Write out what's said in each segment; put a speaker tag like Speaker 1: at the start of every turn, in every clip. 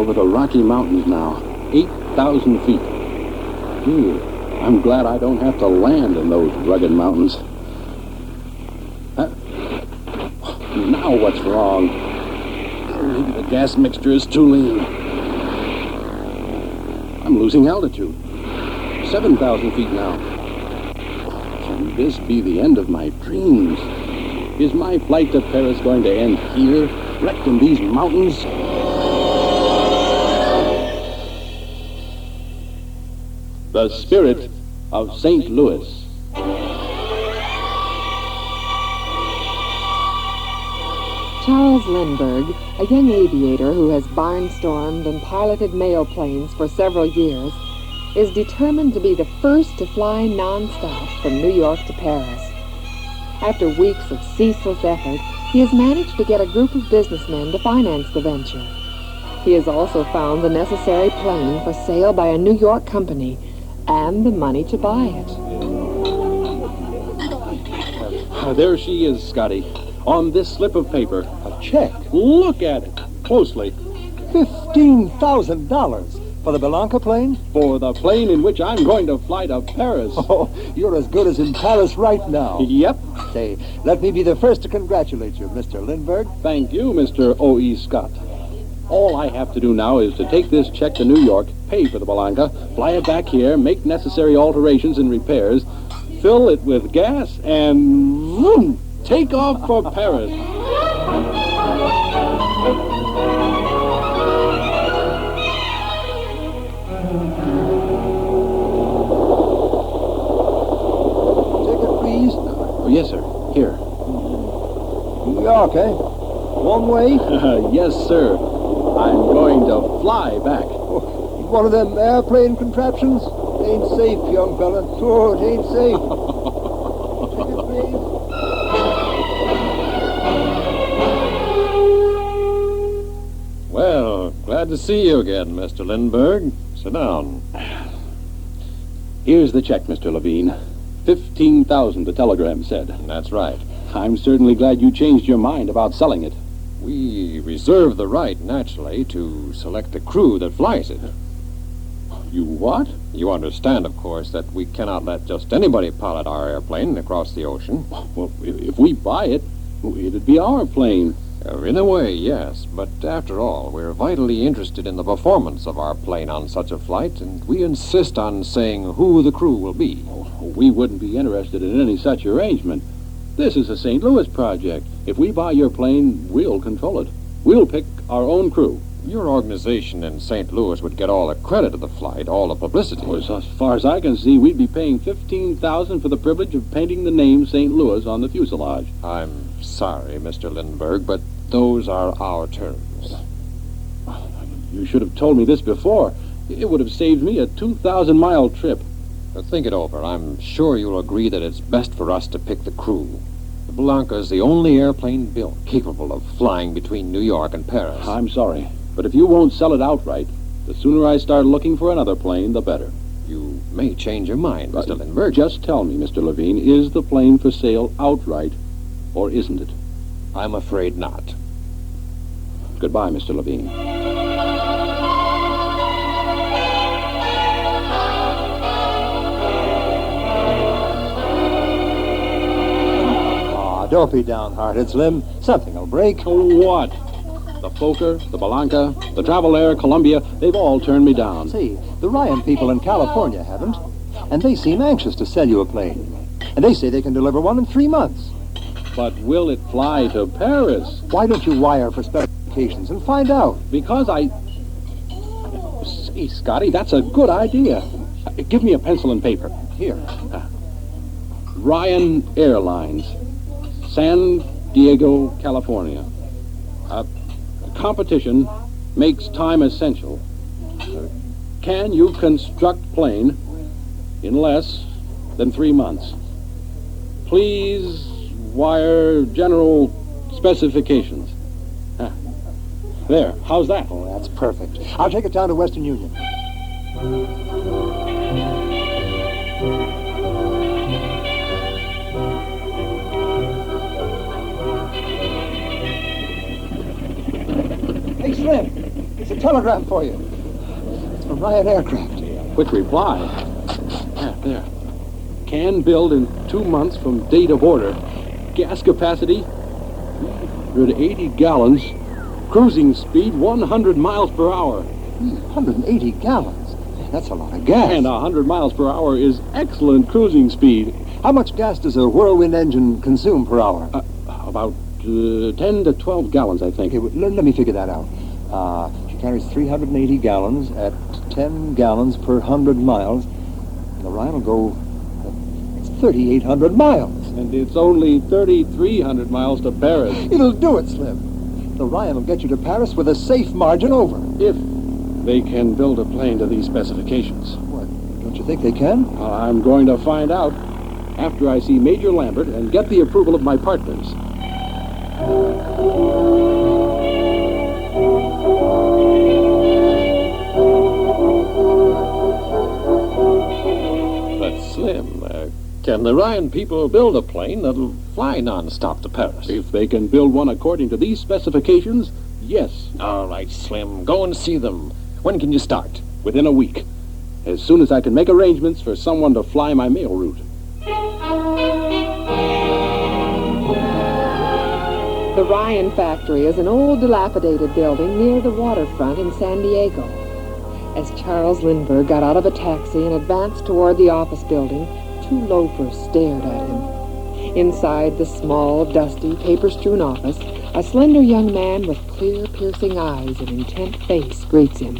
Speaker 1: over the Rocky Mountains now. 8,000 feet. I'm glad I don't have to land in those rugged mountains. Now what's wrong? Maybe the gas mixture is too lean. I'm losing altitude. 7,000 feet now. Can this be the end of my dreams? Is my flight to Paris going to end here, wrecked in these mountains? The Spirit of St. Louis.
Speaker 2: Charles Lindbergh, a young aviator who has barnstormed and piloted mail planes for several years, is determined to be the first to fly non-stop from New York to Paris. After weeks of ceaseless effort, he has managed to get a group of businessmen to finance the venture. He has also found the necessary plane for sale by a New York company and the money to buy it.
Speaker 1: There she is, Scotty. On this slip of paper.
Speaker 3: A check?
Speaker 1: Look at it closely.
Speaker 3: $15,000 for the Belanca plane?
Speaker 1: For the plane in which I'm going to fly to Paris.
Speaker 3: Oh, you're as good as in Paris right now.
Speaker 1: Yep.
Speaker 3: Say, let me be the first to congratulate you, Mr. Lindbergh.
Speaker 1: Thank you, Mr. O.E. Scott. All I have to do now is to take this check to New York, pay for the Belanca, fly it back here, make necessary alterations and repairs, fill it with gas, and vroom, take off for Paris.
Speaker 3: Ticket, please.
Speaker 1: Oh, yes, sir. Here.
Speaker 3: New York, eh? One way?
Speaker 1: Yes, sir. I'm going to fly back.
Speaker 3: Oh, one of them airplane contraptions? Ain't safe, young fella. Oh, it ain't safe. Ticket, please.
Speaker 4: Well, glad to see you again, Mr. Lindbergh. Sit down.
Speaker 1: Here's the check, Mr. Levine. 15,000, the telegram said.
Speaker 4: That's right.
Speaker 1: I'm certainly glad you changed your mind about selling it.
Speaker 4: We reserve the right, naturally, to select the crew that flies it.
Speaker 1: You what?
Speaker 4: You understand, of course, that we cannot let just anybody pilot our airplane across the ocean.
Speaker 1: Well, if we buy it, it'd be our plane.
Speaker 4: In a way, yes, but after all, we're vitally interested in the performance of our plane on such a flight, and we insist on saying who the crew will be.
Speaker 1: We wouldn't be interested in any such arrangement. This is a St. Louis project. If we buy your plane, we'll control it. We'll pick our own crew.
Speaker 4: Your organization in St. Louis would get all the credit of the flight, all the publicity.
Speaker 1: Well, as far as I can see, we'd be paying $15,000 for the privilege of painting the name St. Louis on the fuselage.
Speaker 4: I'm sorry, Mr. Lindbergh, but those are our terms.
Speaker 1: You should have told me this before. It would have saved me a 2,000-mile trip.
Speaker 4: But think it over. I'm sure you'll agree that it's best for us to pick the crew. The Belanca is the only airplane built capable of flying between New York and Paris.
Speaker 1: I'm sorry, but if you won't sell it outright, the sooner I start looking for another plane, the better.
Speaker 4: You may change your mind, Mr. Lindbergh.
Speaker 1: Just tell me, Mr. Levine, is the plane for sale outright, or isn't it?
Speaker 4: I'm afraid not.
Speaker 1: Goodbye, Mr. Levine.
Speaker 3: Don't be downhearted, Slim. Something'll break.
Speaker 1: What? The Fokker, the Belanca, the Travel Air, Columbia, they've all turned me down.
Speaker 3: See, the Ryan people in California haven't. And they seem anxious to sell you a plane. And they say they can deliver one in 3 months.
Speaker 1: But will it fly to Paris?
Speaker 3: Why don't you wire for specifications and find out?
Speaker 1: Because Say, Scotty, that's a good idea. Give me a pencil and paper.
Speaker 3: Here.
Speaker 1: Ryan Airlines, San Diego, California. Competition makes time essential. Can you construct plane in less than 3 months? Please wire general specifications. There, how's that?
Speaker 3: Oh, that's perfect. I'll take it down to Western Union. Hey, Slim, is a telegram for you. It's from Ryan Aircraft.
Speaker 1: Quick reply. There. Can build in 2 months from date of order. Gas capacity, 380 gallons. Cruising speed, 100 miles per hour.
Speaker 3: 180 gallons. That's a lot of gas.
Speaker 1: And 100 miles per hour is excellent cruising speed.
Speaker 3: How much gas does a whirlwind engine consume per hour?
Speaker 1: About 10 to 12 gallons, I think.
Speaker 3: Okay, let me figure that out. She carries 380 gallons at 10 gallons per 100 miles. And the Ryan will go... It's 3,800 miles.
Speaker 1: And it's only 3,300 miles to Paris.
Speaker 3: It'll do it, Slim. The Ryan will get you to Paris with a safe margin over.
Speaker 1: If they can build a plane to these specifications.
Speaker 3: What? Don't you think they can?
Speaker 1: I'm going to find out after I see Major Lambert and get the approval of my partners.
Speaker 4: But Slim, can the Ryan people build a plane that'll fly non-stop to Paris?
Speaker 1: If they can build one according to these specifications, yes.
Speaker 4: All right, Slim, go and see them. When can you start?
Speaker 1: Within a week. As soon as I can make arrangements for someone to fly my mail route.
Speaker 2: The Ryan factory is an old dilapidated building near the waterfront in San Diego. As Charles Lindbergh got out of a taxi and advanced toward the office building, two loafers stared at him. Inside the small, dusty, paper-strewn office, a slender young man with clear, piercing eyes and intent face greets him.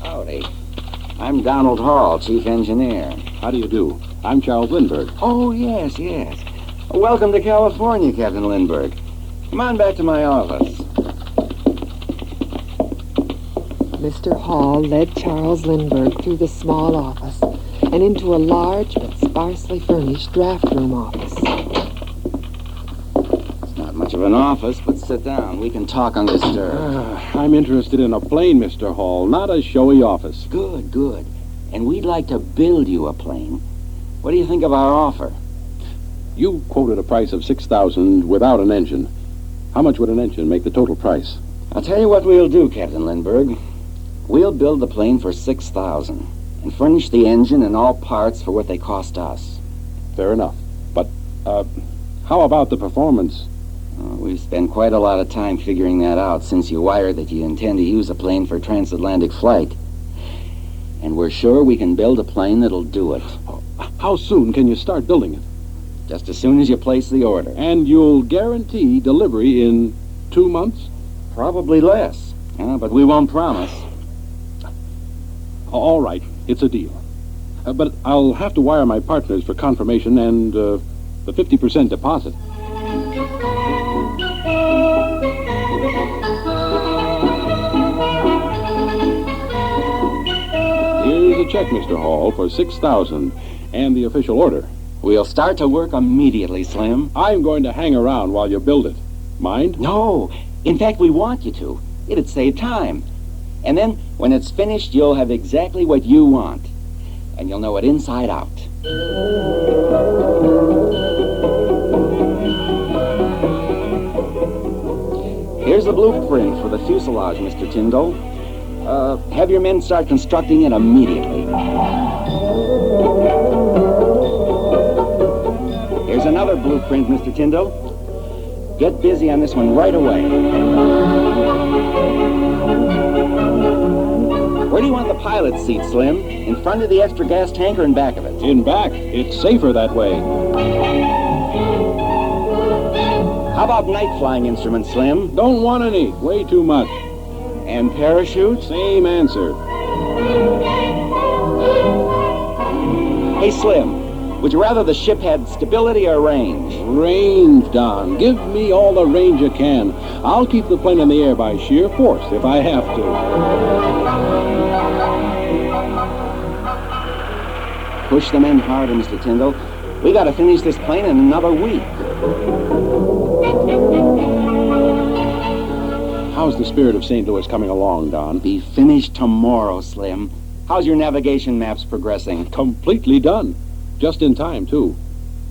Speaker 5: Howdy. I'm Donald Hall, chief engineer.
Speaker 1: How do you do? I'm Charles Lindbergh.
Speaker 5: Oh, yes. Welcome to California, Captain Lindbergh. Come on back to my office.
Speaker 2: Mr. Hall led Charles Lindbergh through the small office and into a large but sparsely furnished draft room office.
Speaker 5: It's not much of an office, but sit down. We can talk undisturbed.
Speaker 1: I'm interested in a plane, Mr. Hall, not a showy office.
Speaker 5: Good. And we'd like to build you a plane. What do you think of our offer?
Speaker 1: You quoted a price of $6,000 without an engine. How much would an engine make the total price?
Speaker 5: I'll tell you what we'll do, Captain Lindbergh. We'll build the plane for $6,000 and furnish the engine and all parts for what they cost us.
Speaker 1: Fair enough. But, how about the performance?
Speaker 5: We've spent quite a lot of time figuring that out since you wired that you intend to use a plane for transatlantic flight. And we're sure we can build a plane that'll do it.
Speaker 1: How soon can you start building it?
Speaker 5: Just as soon as you place the order.
Speaker 1: And you'll guarantee delivery in 2 months?
Speaker 5: Probably less. But we won't promise.
Speaker 1: All right, it's a deal. But I'll have to wire my partners for confirmation and the 50% deposit. Here's a check, Mr. Hall, for $6,000 and the official order.
Speaker 5: We'll start to work immediately, Slim.
Speaker 1: I'm going to hang around while you build it. Mind?
Speaker 5: No. In fact, we want you to. It'd save time. And then, when it's finished, you'll have exactly what you want. And you'll know it inside out. Here's the blueprint for the fuselage, Mr. Tyndall. Have your men start constructing it immediately. Here's another blueprint, Mr. Tyndall. Get busy on this one right away. Where do you want the pilot's seat, Slim? In front of the extra gas tank or in back of it?
Speaker 1: In back. It's safer that way.
Speaker 5: How about night flying instruments, Slim?
Speaker 1: Don't want any. Way too much.
Speaker 5: And parachutes?
Speaker 1: Same answer.
Speaker 5: Hey, Slim, would you rather the ship had stability or range?
Speaker 1: Range, Don. Give me all the range you can. I'll keep the plane in the air by sheer force if I have to.
Speaker 5: Push the men harder, Mr. Tyndall. We gotta finish this plane in another week.
Speaker 1: How's the Spirit of St. Louis coming along, Don?
Speaker 5: Be finished tomorrow, Slim. How's your navigation maps progressing?
Speaker 1: Completely done. Just in time, too.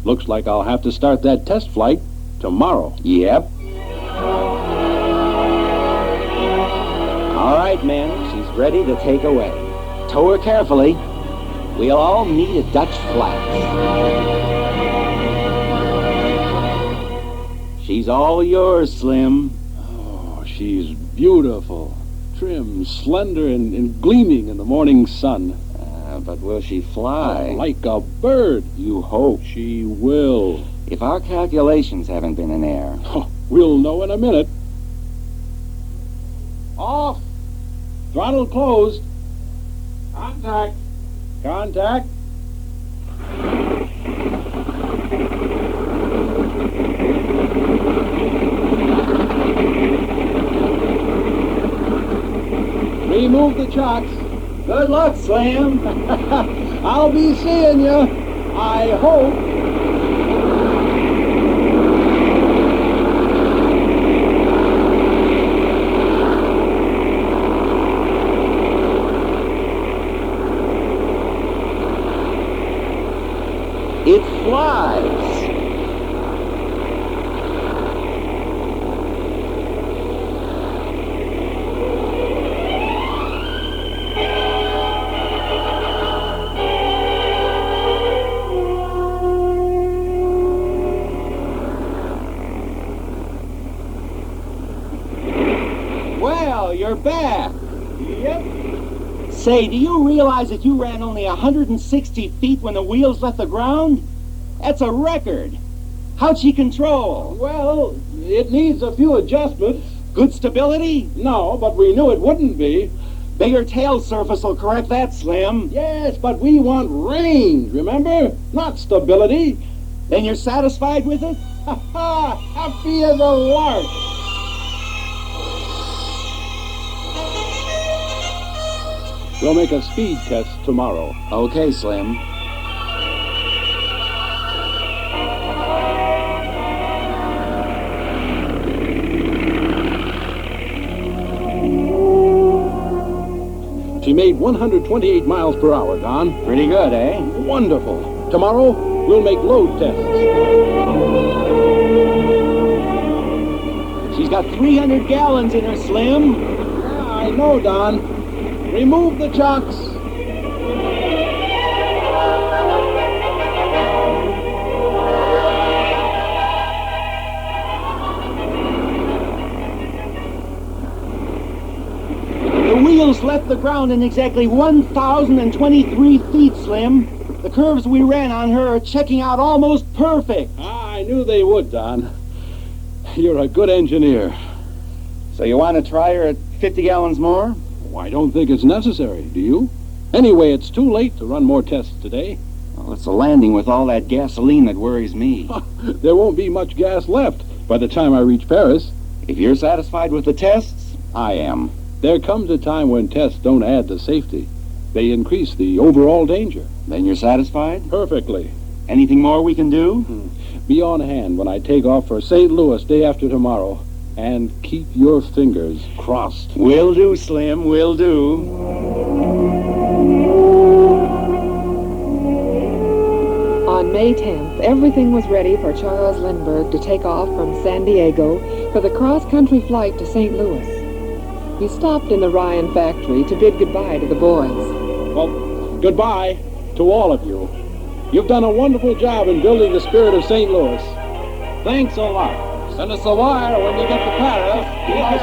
Speaker 1: Looks like I'll have to start that test flight tomorrow.
Speaker 5: Yep. right, men. She's ready to take away. Tow her carefully. We'll all meet at Dutch Flats. She's all yours, Slim.
Speaker 1: Oh, she's beautiful. Trim, slender, and gleaming in the morning sun.
Speaker 5: But will she fly?
Speaker 1: Oh, like a bird.
Speaker 5: You hope.
Speaker 1: She will.
Speaker 5: If our calculations haven't been in error.
Speaker 1: Oh, we'll know in a minute. Off. Throttle closed. Contact. Contact. Remove the chocks.
Speaker 5: Good luck, Slim.
Speaker 1: I'll be seeing you. I hope.
Speaker 5: It flies. Well, you're back.
Speaker 1: Yep.
Speaker 5: Say, do you realize that you ran only 160 feet when the wheels left the ground? That's a record. How'd she control?
Speaker 1: Well, it needs a few adjustments.
Speaker 5: Good stability?
Speaker 1: No, but we knew it wouldn't be.
Speaker 5: Bigger tail surface will correct that, Slim.
Speaker 1: Yes, but we want range, remember? Not stability.
Speaker 5: Then you're satisfied with it?
Speaker 1: Ha ha! Happy as a lark. We'll make a speed test tomorrow.
Speaker 5: Okay, Slim.
Speaker 1: She made 128 miles per hour, Don.
Speaker 5: Pretty good, eh?
Speaker 1: Wonderful. Tomorrow, we'll make load tests.
Speaker 5: She's got 300 gallons in her, Slim.
Speaker 1: Yeah, I know, Don. Remove the chocks.
Speaker 5: The wheels left the ground in exactly 1,023 feet, Slim. The curves we ran on her are checking out almost perfect.
Speaker 1: I knew they would, Don. You're a good engineer.
Speaker 5: So you want to try her at 50 gallons more?
Speaker 1: I don't think it's necessary, do you? Anyway, it's too late to run more tests today.
Speaker 5: Well, it's the landing with all that gasoline that worries me.
Speaker 1: There won't be much gas left by the time I reach Paris.
Speaker 5: If you're satisfied with the tests, I am.
Speaker 1: There comes a time when tests don't add to safety. They increase the overall danger.
Speaker 5: Then you're satisfied?
Speaker 1: Perfectly.
Speaker 5: Anything more we can do?
Speaker 1: Be on hand when I take off for St. Louis day after tomorrow. And keep your fingers crossed.
Speaker 5: Will do, Slim, will do.
Speaker 2: On May 10th, everything was ready for Charles Lindbergh to take off from San Diego for the cross-country flight to St. Louis. He stopped in the Ryan factory to bid goodbye to the boys.
Speaker 1: Well, goodbye to all of you. You've done a wonderful job in building the spirit of St. Louis. Thanks a lot. Send us a wire when you get to Paris. Yes,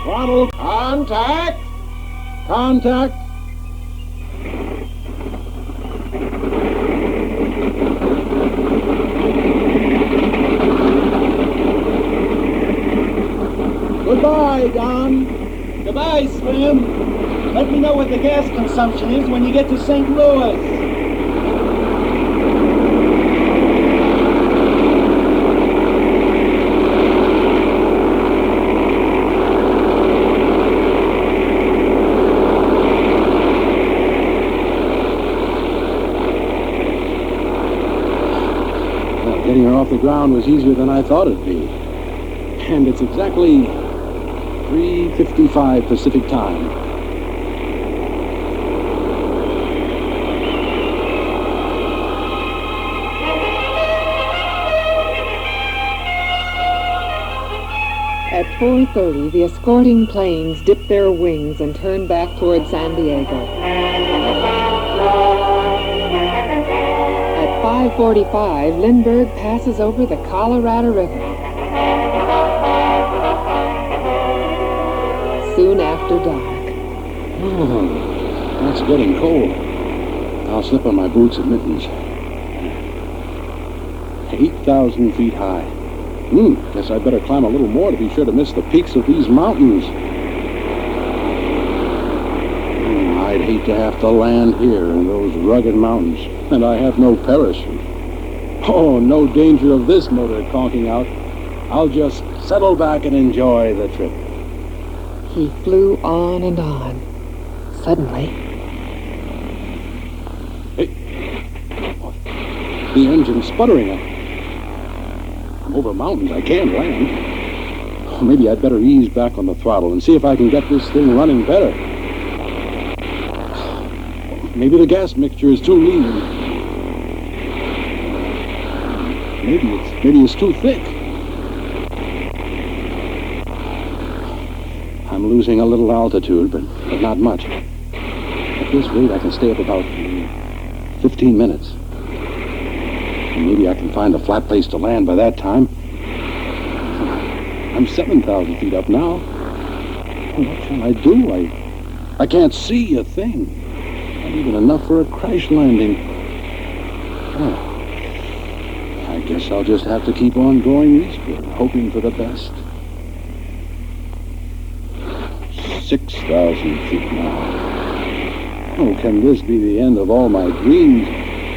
Speaker 1: Throttle. Contact. Contact. Goodbye, Don.
Speaker 5: Goodbye, Slim. Let me know what the gas consumption is when you get to St. Louis.
Speaker 1: Well, getting her off the ground was easier than I thought it'd be. And it's exactly 3:55 Pacific time.
Speaker 2: 4:30, the escorting planes dip their wings and turn back toward San Diego. At 5:45, Lindbergh passes over the Colorado River. Soon after dark.
Speaker 1: Oh, that's getting cold. I'll slip on my boots and mittens. 8,000 feet high. Guess I'd better climb a little more to be sure to miss the peaks of these mountains. I'd hate to have to land here in those rugged mountains, and I have no parachute. Oh, no danger of this motor conking out. I'll just settle back and enjoy the trip.
Speaker 2: He flew on and on. Suddenly,
Speaker 1: Hey, the engine's sputtering. Over mountains, I can't land. Oh, maybe I'd better ease back on the throttle and see if I can get this thing running better. Maybe the gas mixture is too lean. Maybe it's too thick. I'm losing a little altitude, but not much. At this rate, I can stay up about 15 minutes. And maybe I can find a flat place to land by that time. I'm 7,000 feet up now. What shall I do? I can't see a thing. Not even enough for a crash landing. Oh, I guess I'll just have to keep on going eastward, hoping for the best. 6,000 feet now. Oh, can this be the end of all my dreams?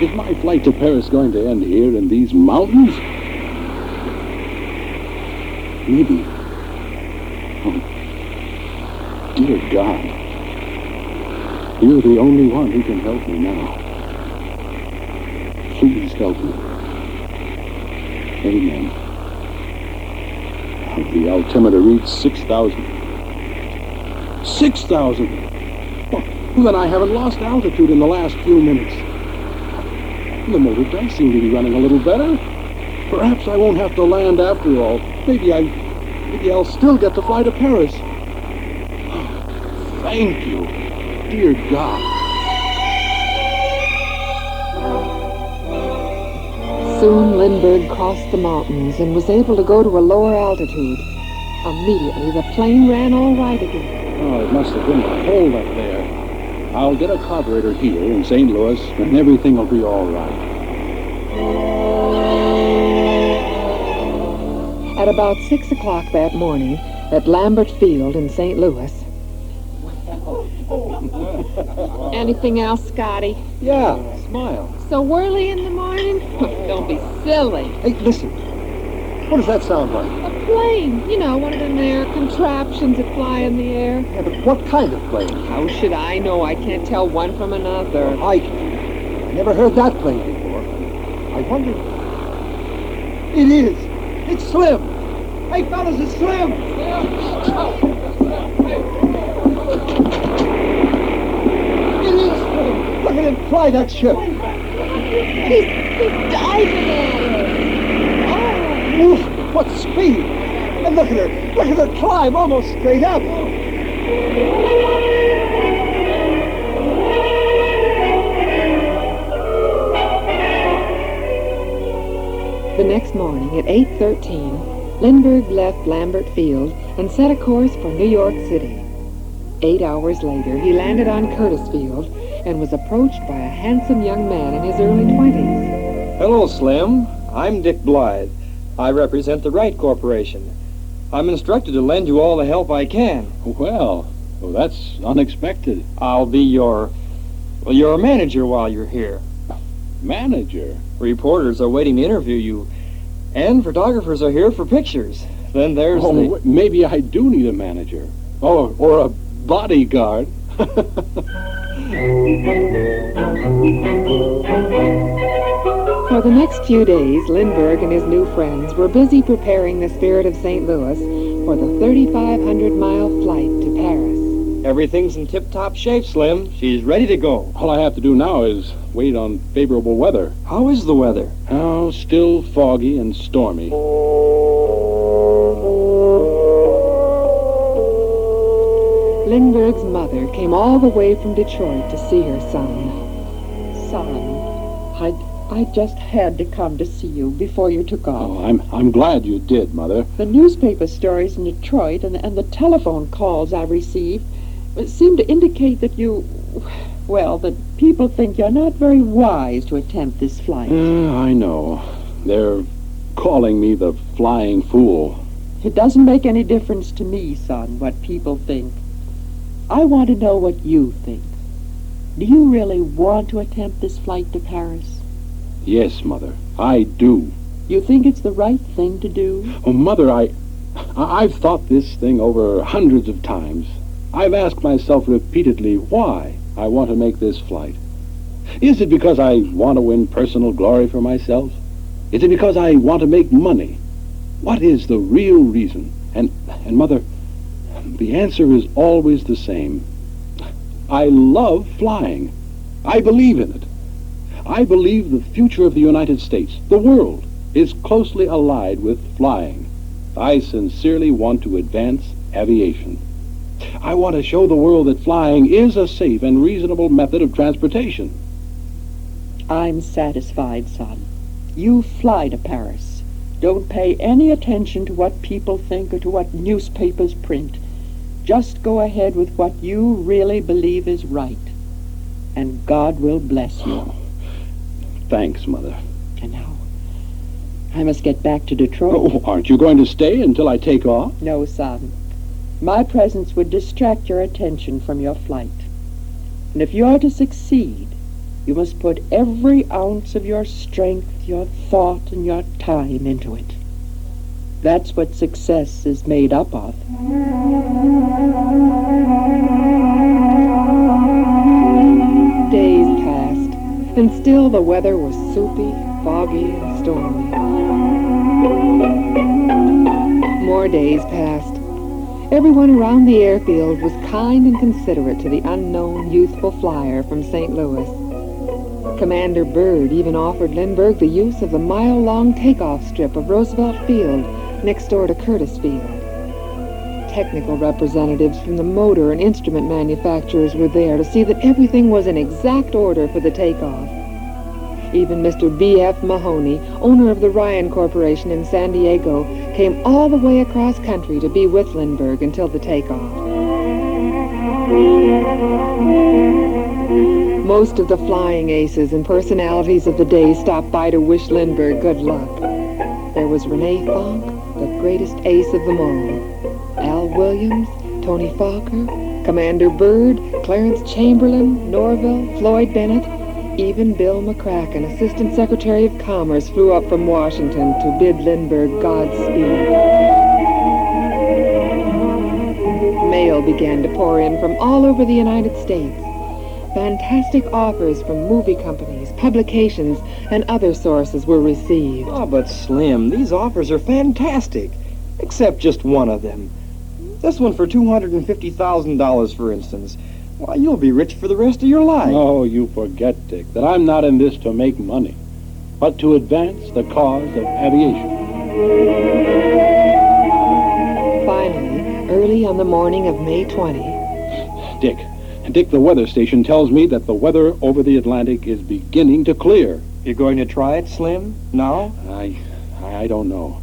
Speaker 1: Is my flight to Paris going to end here in these mountains? Maybe. Oh, dear God. You're the only one who can help me now. Please help me. Amen. The altimeter reads 6,000. 6,000! Well, then I haven't lost altitude in the last few minutes. The motor does seem to be running a little better. Perhaps I won't have to land after all. Maybe I'll still get to fly to Paris. Thank you, dear God.
Speaker 2: soon Lindbergh crossed the mountains and was able to go to a lower altitude. Immediately, the plane ran all right again.
Speaker 1: Oh, it must have been a hole up there. I'll get a carburetor here in St. Louis, and everything will be all right.
Speaker 2: At about 6 o'clock that morning, at Lambert Field in St. Louis. Anything else, Scotty?
Speaker 3: Yeah, smile.
Speaker 2: So early in the morning? Don't be silly.
Speaker 3: Hey, listen. What does that sound like?
Speaker 2: A plane. You know, one of them there contraptions that fly in the air.
Speaker 3: Yeah, but what kind of plane?
Speaker 2: How should I know? I can't tell one from another.
Speaker 3: I never heard that plane before. I wonder... It is! It's Slim! Hey, fellas, it's Slim! It is Slim! Look at him fly that ship!
Speaker 2: He's diving at us!
Speaker 3: Oof, what speed! And look at her climb almost straight up!
Speaker 2: The next morning at 8:13, Lindbergh left Lambert Field and set a course for New York City. 8 hours later, he landed on Curtis Field and was approached by a handsome young man in his early 20s.
Speaker 6: Hello, Slim. I'm Dick Blythe. I represent the Wright Corporation. I'm instructed to lend you all the help I can.
Speaker 1: Well, that's unexpected.
Speaker 6: I'll be your manager while you're here.
Speaker 1: Manager?
Speaker 6: Reporters are waiting to interview you, and photographers are here for pictures. Then there's
Speaker 1: maybe I do need a manager. Or a bodyguard.
Speaker 2: For the next few days, Lindbergh and his new friends were busy preparing the Spirit of St. Louis for the 3,500-mile flight to Paris.
Speaker 6: Everything's in tip-top shape, Slim. She's ready to go.
Speaker 1: All I have to do now is wait on favorable weather.
Speaker 6: How is the weather?
Speaker 1: Oh, still foggy and stormy.
Speaker 2: Lindbergh's mother came all the way from Detroit to see her son.
Speaker 7: Son, I just had to come to see you before you took off.
Speaker 1: Oh, I'm glad you did, Mother.
Speaker 7: The newspaper stories in Detroit and the telephone calls I received seem to indicate that that people think you're not very wise to attempt this flight.
Speaker 1: I know. They're calling me the flying fool.
Speaker 7: It doesn't make any difference to me, son, what people think. I want to know what you think. Do you really want to attempt this flight to Paris?
Speaker 1: Yes, Mother, I do.
Speaker 7: You think it's the right thing to do?
Speaker 1: Oh, Mother, I've thought this thing over hundreds of times. I've asked myself repeatedly why I want to make this flight. Is it because I want to win personal glory for myself? Is it because I want to make money? What is the real reason? And Mother, the answer is always the same. I love flying. I believe in it. I believe the future of the United States, the world, is closely allied with flying. I sincerely want to advance aviation. I want to show the world that flying is a safe and reasonable method of transportation.
Speaker 7: I'm satisfied, son. You fly to Paris. Don't pay any attention to what people think or to what newspapers print. Just go ahead with what you really believe is right. And God will bless you.
Speaker 1: Oh, thanks, Mother.
Speaker 7: And now, I must get back to Detroit.
Speaker 1: Oh, aren't you going to stay until I take off?
Speaker 7: No, son. My presence would distract your attention from your flight. And if you're to succeed, you must put every ounce of your strength, your thought, and your time into it. That's what success is made up of.
Speaker 2: Days passed, and still the weather was soupy, foggy, and stormy. More days passed. Everyone around the airfield was kind and considerate to the unknown, youthful flyer from St. Louis. Commander Byrd even offered Lindbergh the use of the mile-long takeoff strip of Roosevelt Field next door to Curtis Field. Technical representatives from the motor and instrument manufacturers were there to see that everything was in exact order for the takeoff. Even Mr. B.F. Mahoney, owner of the Ryan Corporation in San Diego, came all the way across country to be with Lindbergh until the takeoff. Most of the flying aces and personalities of the day stopped by to wish Lindbergh good luck. There was Renee Fonk, the greatest ace of them all. Al Williams, Tony Fokker, Commander Byrd, Clarence Chamberlain, Norville, Floyd Bennett, even Bill McCracken, Assistant Secretary of Commerce, flew up from Washington to bid Lindbergh Godspeed. Mail began to pour in from all over the United States. Fantastic offers from movie companies, publications, and other sources were received.
Speaker 6: Oh, but Slim, these offers are fantastic. Except just one of them. This one for $250,000, for instance. Why, you'll be rich for the rest of your life.
Speaker 1: Oh, you forget, Dick, that I'm not in this to make money, but to advance the cause of aviation.
Speaker 2: Finally, early on the morning of May 20.
Speaker 1: Dick, the weather station tells me that the weather over the Atlantic is beginning to clear.
Speaker 6: You're going to try it, Slim? Now?
Speaker 1: I don't know.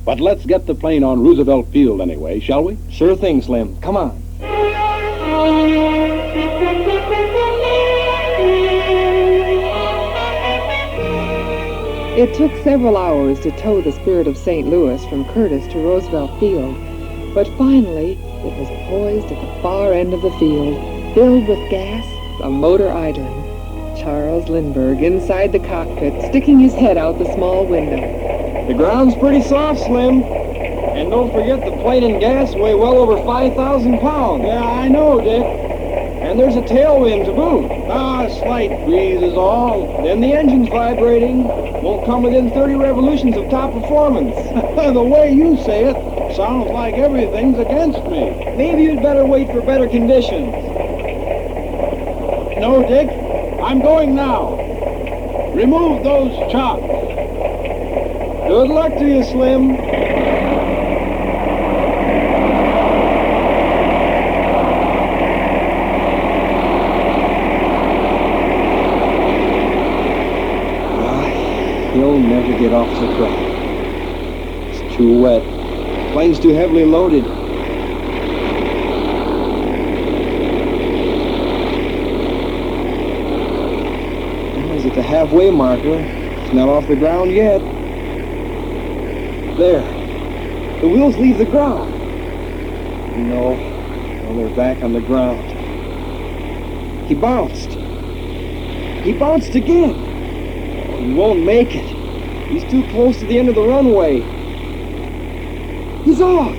Speaker 1: But let's get the plane on Roosevelt Field anyway, shall we?
Speaker 6: Sure thing, Slim. Come on.
Speaker 2: It took several hours to tow the Spirit of St. Louis from Curtis to Roosevelt Field, but finally it was poised at the far end of the field, filled with gas, the motor idling. Charles Lindbergh inside the cockpit, sticking his head out the small window.
Speaker 6: The ground's pretty soft, Slim. And don't forget the plane and gas weigh well over 5,000 pounds.
Speaker 1: Yeah, I know, Dick.
Speaker 6: And there's a tailwind to boot.
Speaker 1: A slight breeze is all.
Speaker 6: Then the engine's vibrating. Won't come within 30 revolutions of top performance.
Speaker 1: The way you say it sounds like everything's against me.
Speaker 6: Maybe you'd better wait for better conditions.
Speaker 1: No, Dick. I'm going now. Remove those chocks.
Speaker 6: Good luck to you, will never get off the ground. It's too wet. Plane's too heavily loaded. He's at the halfway marker. It's not off the ground yet. There. The wheels leave the ground. No. No, they're back on the ground. He bounced. He bounced again. Oh, he won't make it. He's too close to the end of the runway. He's off.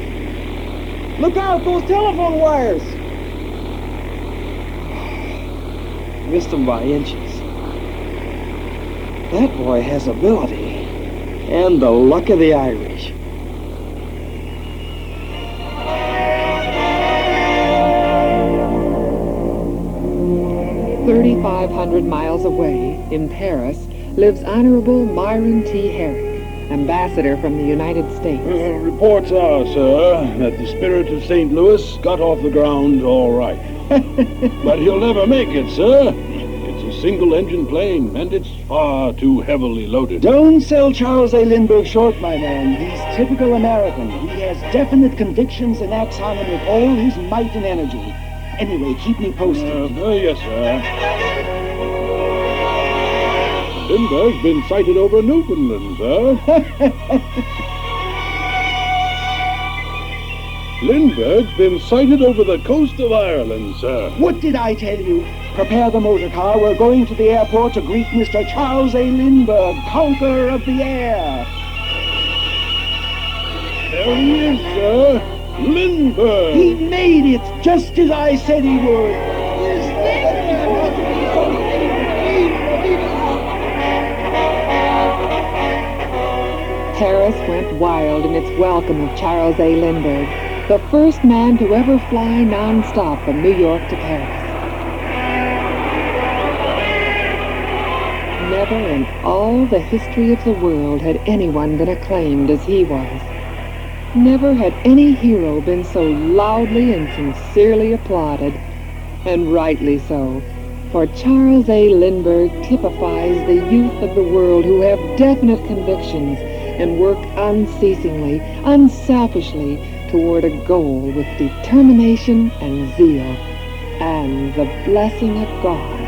Speaker 6: Look out, those telephone wires. Missed him by inches. That boy has ability. And the luck of the Irish.
Speaker 2: 3,500 miles away, in Paris, lives Honorable Myron T. Herrick, ambassador from the United States.
Speaker 1: Reports are, sir, that the Spirit of St. Louis got off the ground all right. But he'll never make it, sir. It's a single-engine plane, and it's far too heavily loaded.
Speaker 8: Don't sell Charles A. Lindbergh short, my man. He's typical American. He has definite convictions and acts on them with all his might and energy. Anyway, keep me posted.
Speaker 1: Yes, sir. Lindbergh's been sighted over Newfoundland, sir. Lindbergh's been sighted over the coast of Ireland, sir.
Speaker 8: What did I tell you? Prepare the motor car. We're going to the airport to greet Mr. Charles A. Lindbergh, conqueror of the air.
Speaker 1: There he is, sir. Lindbergh!
Speaker 8: He made it, just as I said he would.
Speaker 2: Paris went wild in its welcome of Charles A. Lindbergh, the first man to ever fly non-stop from New York to Paris. Never in all the history of the world had anyone been acclaimed as he was. Never had any hero been so loudly and sincerely applauded, and rightly so, for Charles A. Lindbergh typifies the youth of the world who have definite convictions and work unceasingly, unselfishly toward a goal with determination and zeal, and the blessing of God